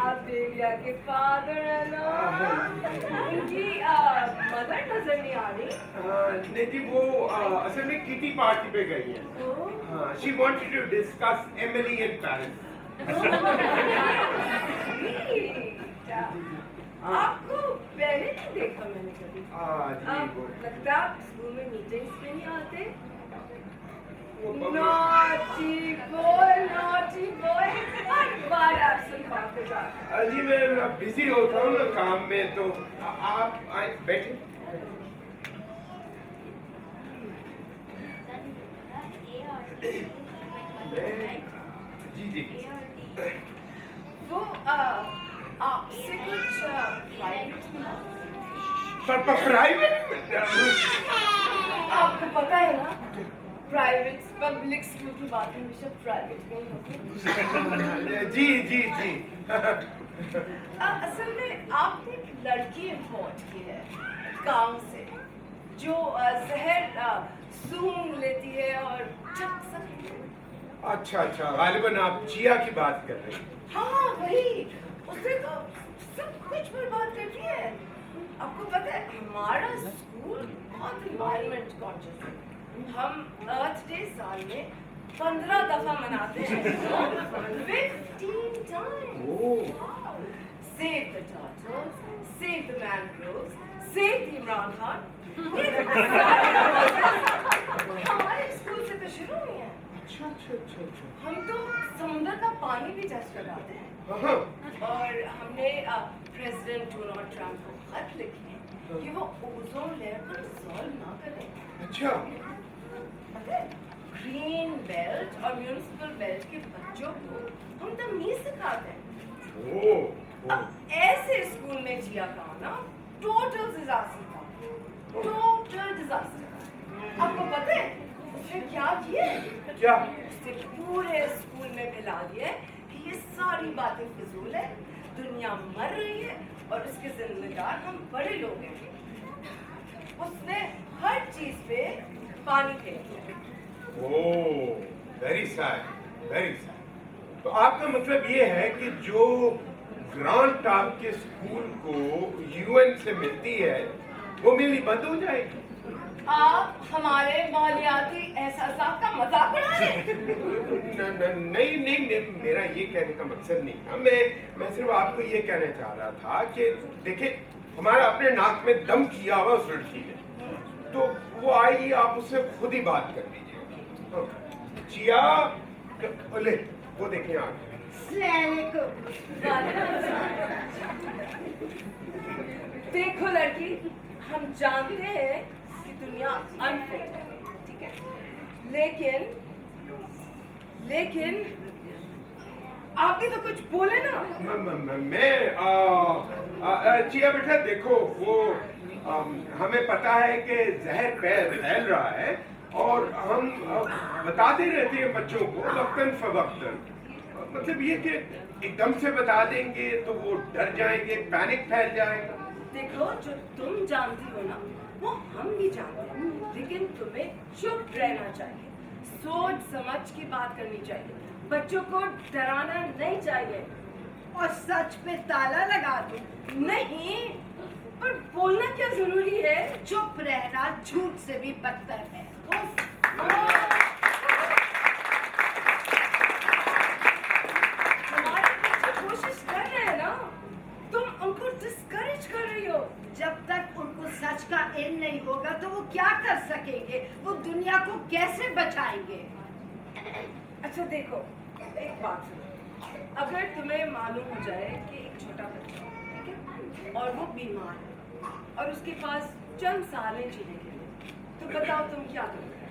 आप बेबिया के फादर है ना? उनकी मदर नजर नहीं आ रही। नहीं जी, वो असल में किटी पार्टी पे गई हैं। हाँ, she wanted to discuss Emily in Paris. आपको पहले नहीं देखा मैंने कभी। जी वो लगता है आप स्कूल में मीटिंग्स में नहीं आते। Naughty boy, हर बार absent वापस आता है। जी मैं बिजी होता हूँ ना काम में, तो आप बैठे। जी जी। वो आपसे कुछ प्राइवेट? आपको पता है ना, प्राइवेट पब्लिक स्कूल की बात हमेशा प्राइवेट में ही होती है। जी जी जी। असल में आपने एक लड़की इम्पोर्ट की है गांव से, जो जहर सूंघ लेती है और चक सकती है। अच्छा अच्छा, गालिबन आप जिया की बात कर रहे हैं। हाँ वही, उससे तो सब कुछ बर्बाद करती है। आपको पता है हमारा स्कूल बहुत इन्वायरमेंट कॉन्शियस है। हम अर्थ डे साल में 15 दफा मनाते हैं। 15 times. Save the turtles, save the mangroves, save the Imran Khan. हमारे स्कूल से तो शुरू हुई है। अच्छा अच्छा अच्छा अच्छा। हम तो समुद्र का पानी भी टेस्ट कराते हैं। हाँ। और हमने प्रेसिडेंट डोनाल्ड ट्रंप को खत लिखे हैं कि वो ओजोन लेयर को डिसॉल्व ना करें। अच्छा। पता है ग्रीन बेल्ट और म्यूनिसिपल बेल्ट के बच्चों को हम तमीज सिखाते हैं। अब ऐसे स्कूल में जिया का आना टोटल डिजास्टर था, टोटल डिजास्टर। आपको पता है उसने क्या किया? क्या? उसने पूरे स्कूल में फैला दिया है कि ये सारी बातें फिजूल है, दुनिया मर रही है और उसके जिम्मेदार हम बड़े लोग हैं। उसने हर चीज पे पानी फेंक दिया। Very sad, very sad. तो आपका मतलब ये है कि जो ग्रांट आपके स्कूल को यूएन से मिलती है वो मिलनी बंद हो जाएगी? आप हमारे मालियाती एहसासात का मजाक उड़ा रहे हैं। नहीं नहीं, मेरा ये कहने का मकसद नहीं था। मैं सिर्फ आपको ये कहना चाह रहा था कि देखिए हमारा अपने नाक में दम किया हुआ उस लड़की ने, तो वो आएगी, आप उससे खुद ही बात कर लीजिए। जिया, ले वो देखें आप। देखो लड़की, हम जानते हैं कि दुनिया अनफिट है, ठीक है, लेकिन आप भी तो कुछ बोले ना। मैं जिया बेटा देखो, वो हमें पता है कि जहर फैल रहा है और हम बताते रहते हैं बच्चों को वक्तन फवक्तन। मतलब ये कि एकदम से बता देंगे तो वो डर जाएंगे, पैनिक फैल जाएगा। देखो जो तुम जानती हो ना वो हम भी जानते हैं, लेकिन तुम्हें चुप रहना चाहिए, सोच समझ के बात करनी चाहिए, बच्चों को डराना नहीं चाहिए। और सच पे ताला लगा दो। नहीं, पर बोलना क्या जरूरी है? चुप रहना झूठ से भी बदतर है। हमारे बच्चे कोशिश कर रहे हैं ना, तुम उनको डिस्करेज कर रही हो। जब तक उनको सच का इल्म नहीं होगा तो वो क्या कर सकेंगे? वो दुनिया को कैसे बचाएंगे? अच्छा देखो, एक बात सुनो, अगर तुम्हें मालूम हो जाए कि एक छोटा बच्चा, ठीक है, और वो बीमार है और उसके पास चंद साल हैं जीने के लिए, तो बताओ तुम क्या करोगे?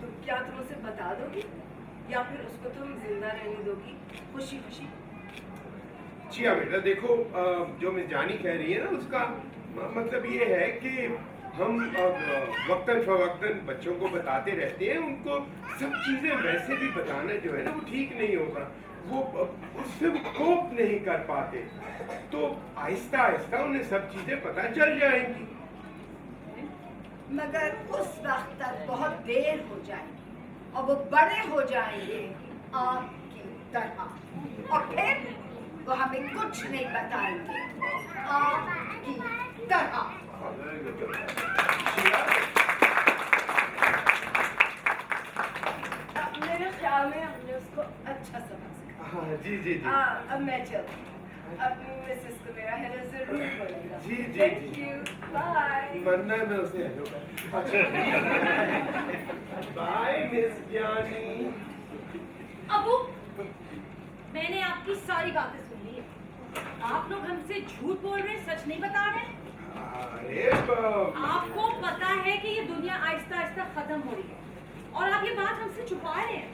तो क्या तुम उसे बता दोगी या फिर उसको तुम जिंदा रहने दोगी खुशी खुशी? जी हाँ बेटा, देखो जो मैं जानी कह रही है ना, उसका मतलब ये है कि हम वक्तन फवक्तन बच्चों को बताते रहते हैं, उनको सब चीजें वैसे भी बताना जो है ना वो ठीक नहीं होता, वो उससे वो कोप नहीं कर पाते, तो आहिस्ता आहिस्ता उन्हें सब चीजें पता चल जाएंगी। मगर उस वक्त तक बहुत देर हो जाएगी और वो बड़े हो जाएंगे आपकी तरह, और फिर वो हमें कुछ नहीं बताएंगे आपकी तरह। मेरे ख्याल में हमने उसको अच्छा समझ सका। हाँ जी जी जी। अब मैं चलती हूँ, अब मिसेस को मेरा हेलो जरूर बोलेगा। जी, जी, थैंक जी। You, bye. वरना मैं उसे हेलो बाय मिस जानी। अबू, मैंने आपकी सारी बातें सुन ली है। आप लोग हमसे झूठ बोल रहे हैं, सच नहीं बता रहे। अरे आपको पता है कि ये दुनिया आहिस्ता आहिस्ता खत्म हो रही है और आप ये बात हमसे छुपा रहे हैं।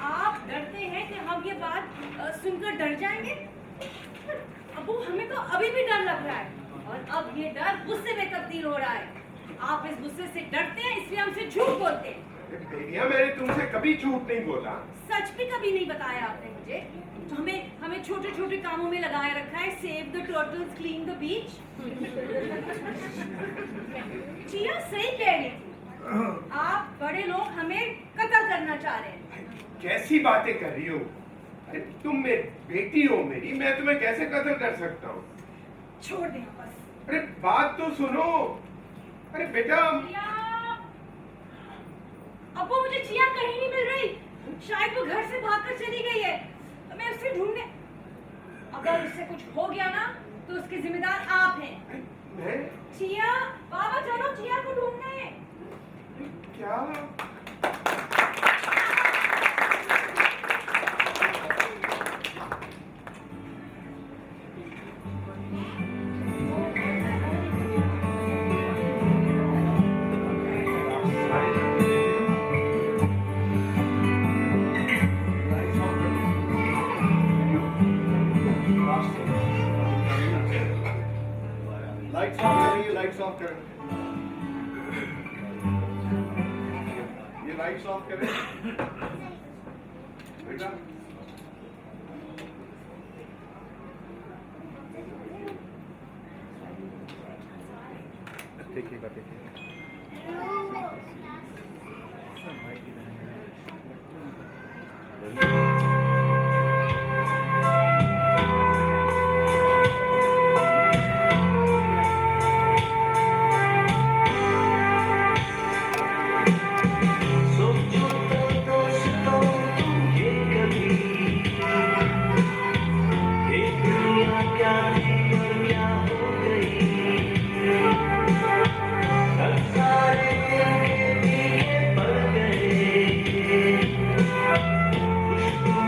आप डरते हैं कि हम ये बात सुनकर डर जाएंगे। अबू, हमें तो अभी भी डर लग रहा है और अब ये डर गुस्से में तब्दील हो रहा है। आप इस गुस्से से डरते हैं, इसलिए हमसे झूठ बोलते हैं। बेटिया, मैंने तुमसे कभी झूठ नहीं बोला। सच भी कभी नहीं बताया आपने मुझे। तो हमें छोटे छोटे कामों में लगाए रखा है, save the turtles, clean the beach. Chia सही कह रही थी, आप बड़े लोग हमें कत्ल करना चाह रहे हैं। कैसी बातें कर रही हो? अरे तुम मेरी बेटी हो मेरी, मैं तुम्हें कैसे कत्ल कर सकता हूँ? छोड़ दें बस। अरे बात तो सुनो। अरे बेटा, अब्बू, मुझे चिया कहीं नहीं मिल रही। शायद वो घर से भागकर चली गई है। मैं उसे ढूंढने, अगर उससे कुछ हो गया ना तो उसके जिम्मेदार आप हैं। मैं चिया, बाबा चलो चिया को ढूंढने। क्या? लाइट्स ऑफ करें, लाइट्स ऑफ करें, ये लाइट्स ऑफ करें बेटा। देखिएगा देखिएगा। खुशबू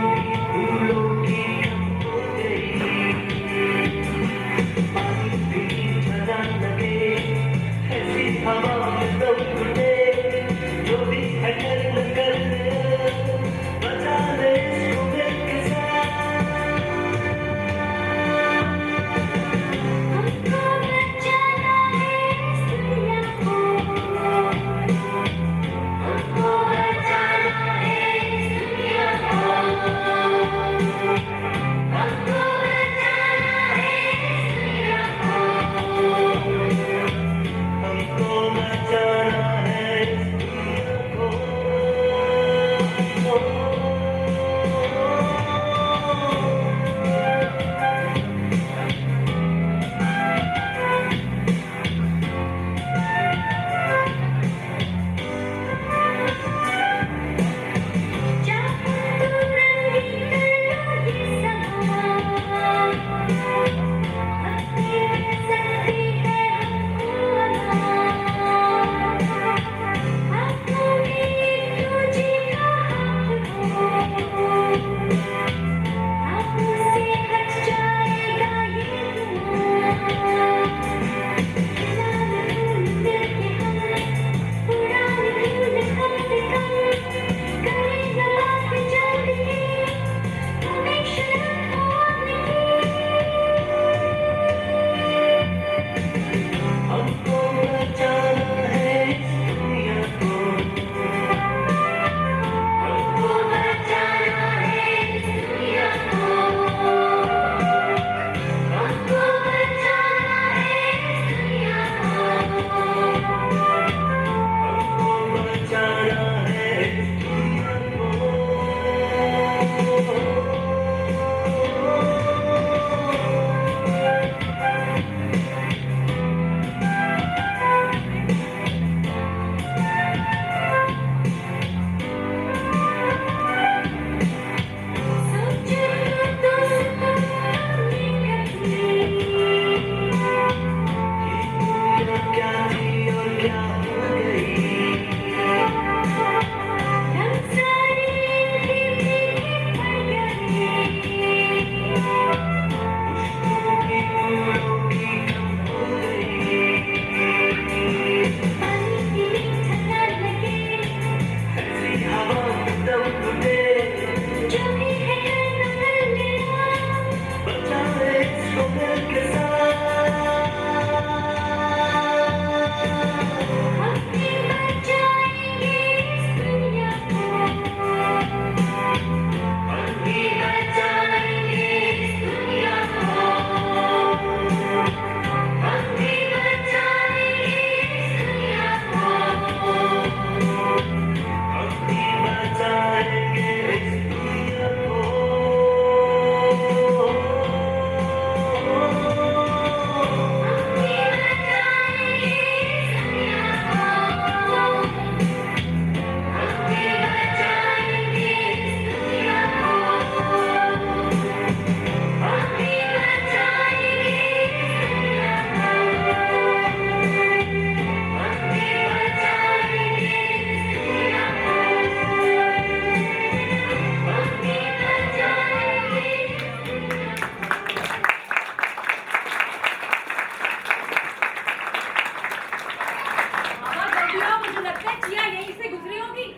जिया यहीं से गुजरी होगी।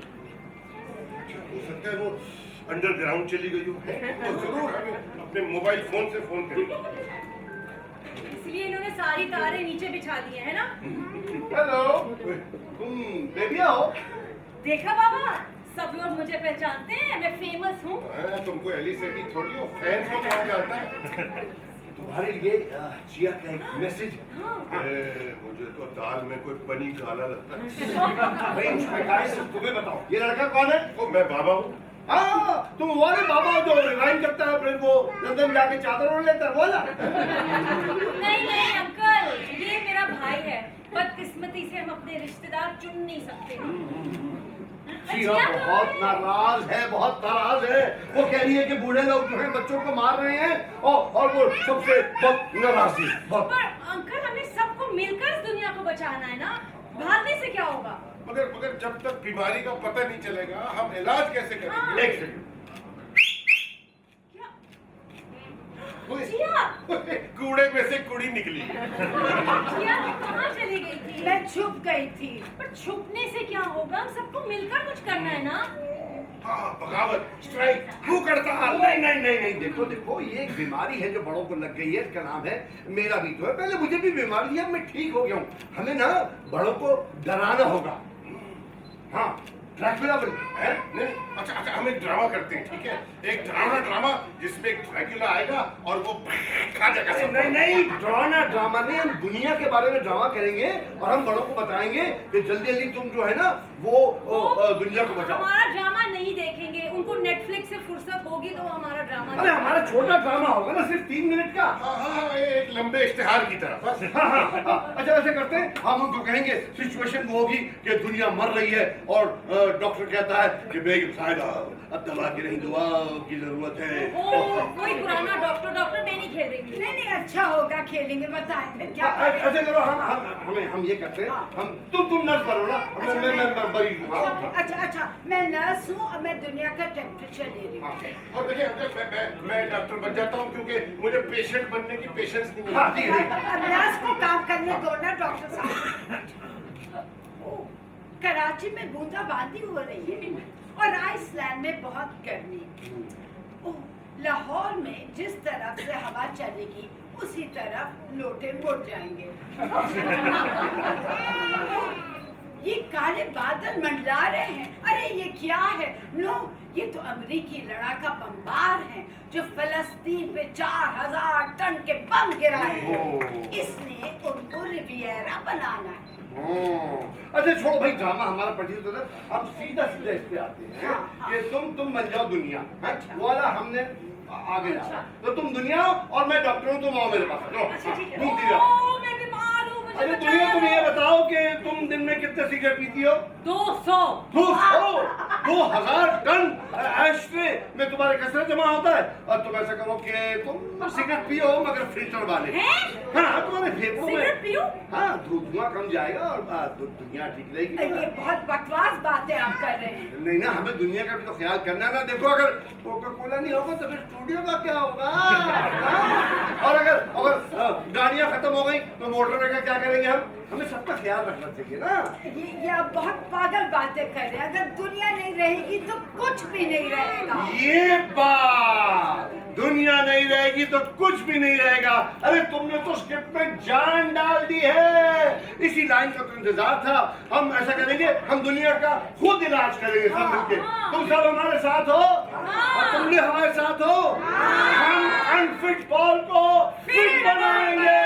हो सकता है वो अंडरग्राउंड चली गई हो, तो जरूर हमें अपने मोबाइल फोन से फोन करेंगे। इसलिए इन्होंने सारी तारें नीचे बिछा दी है ना? हेलो, तुम बेबिया हो? देखा बाबा, सब लोग मुझे पहचानते हैं, मैं फेमस हूँ। तुमको एलिसिटी थोड़ी हो, फैंस को कौन जानता है? तुम्हारे लिए जिया का एक मैसेज। मुझे तो दाल में कोई पनी काला लगता है। भाई इंस्पेक्टर सिर्फ तुम्हें बताओ, ये लड़का कौन है? ओ, मैं बाबा हूँ। हाँ, तुम वो वाले बाबा जो रिवाइंड करता है, फिर वो लंदन जाके चादर ओढ़ लेता है, बोला? नहीं नहीं अंकल, ये मेरा भाई है। बदकिस्मती से हम अपने रिश्तेदार चुन नहीं सकते। जिया बहुत नाराज है, बहुत नाराज है। वो कह रही है कि बूढ़े लोग जो है बच्चों को मार रहे हैं और वो सबसे बहुत नाराज है। पर अंकल, हमें सबको मिलकर इस दुनिया को बचाना है ना, भागने से क्या होगा? मगर जब तक बीमारी का पता नहीं चलेगा, हम इलाज कैसे करेंगे? एक सेकंड। जिया, कूड़े में से कुड़ी निकली। जिया कहाँ चली गई थी? मैं छुप गई थी। पर छुपने से क्या होगा, सबको मिलकर कुछ करना है ना। हाँ, बगावत, स्ट्राइक, भूख हड़ताल। नहीं, देखो देखो, ये एक बीमारी है जो बड़ों को लग गई है। इसका नाम है, मेरा भी तो है, पहले मुझे भी बीमारी है, मैं ठीक हो गया हूँ। हमें ना बड़ों को डराना होगा। हाँ, ड्रैकुला है? नहीं, अच्छा, हम एक ड्रामा करते हैं, ठीक है? एक ड्रामा जिसमें एक ड्रैकुला आएगा और वो खा जाएगा सब। नहीं, ड्रामा नहीं, हम दुनिया के बारे में ड्रामा करेंगे और हम बड़ों को बताएंगे कि जल्दी जल्दी तुम जो है ना वो दुनिया को बचाओ। हमारा ड्रामा नहीं देखेंगे, उनको नेटफ्लिक्स से फुर्सत होगी तो हमारा ड्रामा। अरे हमारा छोटा ड्रामा होगा ना, सिर्फ 3 मिनट का। हाँ, एक लंबे इश्तिहार की तरह बस। हाँ, अच्छा ऐसे करते हैं, हम उनको कहेंगे सिचुएशन वो होगी कि दुनिया मर रही है और डॉक्टर कहता है कि बेगम साहिबा अब दवा की नहीं, दुआ की जरूरत है। कोई पुराना डॉक्टर मैं नहीं खेल रही। नहीं, अच्छा होगा, खेलेंगे, बताएं फिर क्या करें? ऐसे करो, हम ये करते हैं, हम तुम नर्स बनो ना, मैं मरीज हूँ। अच्छा, मैं नर्स हूँ और मैं दुनिया का टेम्परेचर ले रही हूँ। और देखिए अंकल, मैं डॉक्टर बन जाता हूँ क्योंकि मुझे पेशेंट बनने की पेशेंस नहीं है। हाँ, ठीक है। नर्स को काम करने दो ना डॉक्टर साहब। ओह, कराची में बूंदाबांदी हो रही है और आइसलैंड में बहुत गर्मी। ओह, लाहौर में जिस तरफ से हवा चलेगी उसी तरफ लोटे मुड़ जाएंगे। ये काले बादल मंडरा रहे हैं। अरे ये क्या है? नो, ये तो अमेरिकी लड़ाका बमबार हैं जो फलस्तीन पे 4000 टन के बम गिराए हैं। इसलिए उनको रिवियरा बनाना है। अच्छा छोड़ो भाई, ड्रामा हमारा परिचित होता है, हम सीधा इस पे आते हैं कि तुम बन जाओ दुनिया। वो वाला हमने आगे जाना, तो तुम दुनिया हो और मैं डॉक्टर हूँ, तुम आओ मेरे पास। अच्छा ठीक है। घूमती जाओ। मैं बीमार हूँ, मुझे अरे बचाओ। तुम ये बताओ कि तुम दिन में कितने सिगरेट पीती हो? 200। 2000 टन एशट्रे में तुम्हारे कसरत जमा होता है। और तुम ऐसा करो कि तुम सिगरेट पियो मगर फिल्टर वाले। हाँ, तुम्हारे फेफड़ों सिगरेट पियो? हाँ, धुआं कम जाएगा और दुनिया ठीक रहेगी। ये बहुत बकवास बातें आप कर रहे हैं। नहीं ना, हमें दुनिया का भी तो ख्याल करना है ना। देखो, अगर कोका कोला नहीं होगा तो फिर स्टूडियो का क्या होगा? और अगर गाड़ियाँ खत्म हो गई तो मोटर का क्या करेंगे हम? हमें सबका ख्याल रखना चाहिए ना। ये आप बहुत पागल बातें कर रहे हैं। अगर दुनिया नहीं रहेगी तो कुछ भी नहीं रहेगा। ये बात, दुनिया नहीं रहेगी तो कुछ भी नहीं रहेगा। अरे तुमने तो स्क्रिप्ट में जान डाल दी है। इसी लाइन का तो इंतजार था। हम ऐसा करेंगे, हम दुनिया का खुद इलाज करेंगे सब मिलके। तुम सब हमारे साथ हो और तुम भी हमारे साथ हो। हम अनफिट बॉल को फिट बनाएंगे।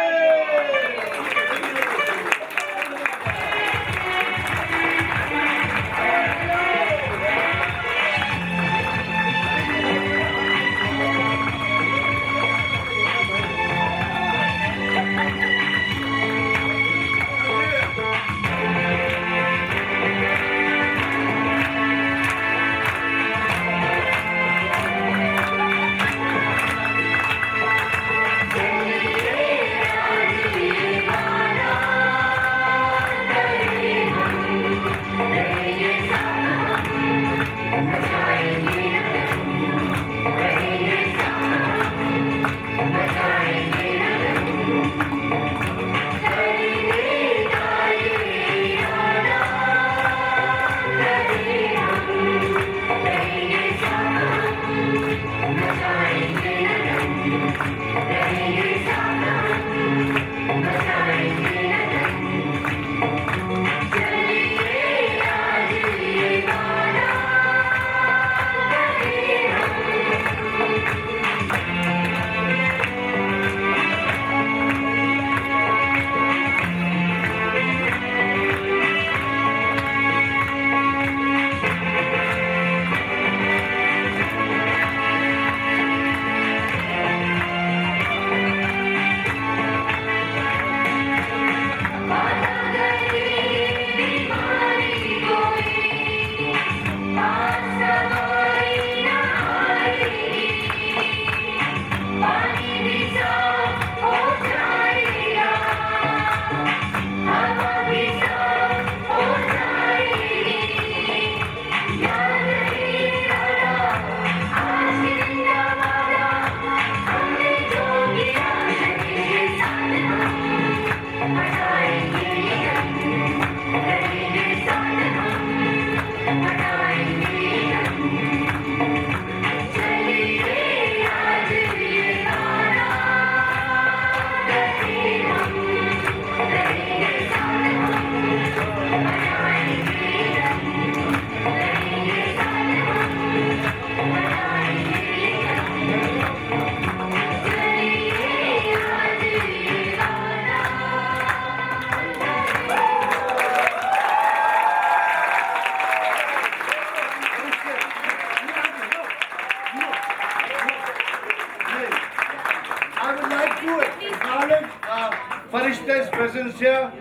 Farishta's presence here.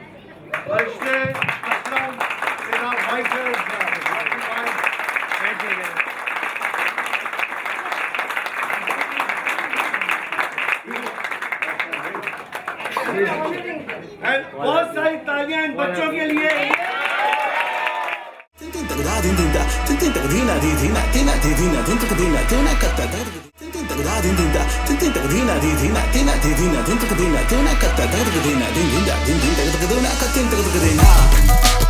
Farishte, Aslam, and our fighters. And बहुत सारी तालियां इन बच्चों के लिए. Tin tagda din din da, tin tagdina di dina, tina di dina, tin tagdina, tuna katta da. Tin tagda din din da, tin tagdina di dina, tina di dina, tin tagdina, tuna katta da. Din din da, din tagdina, katin tagdina.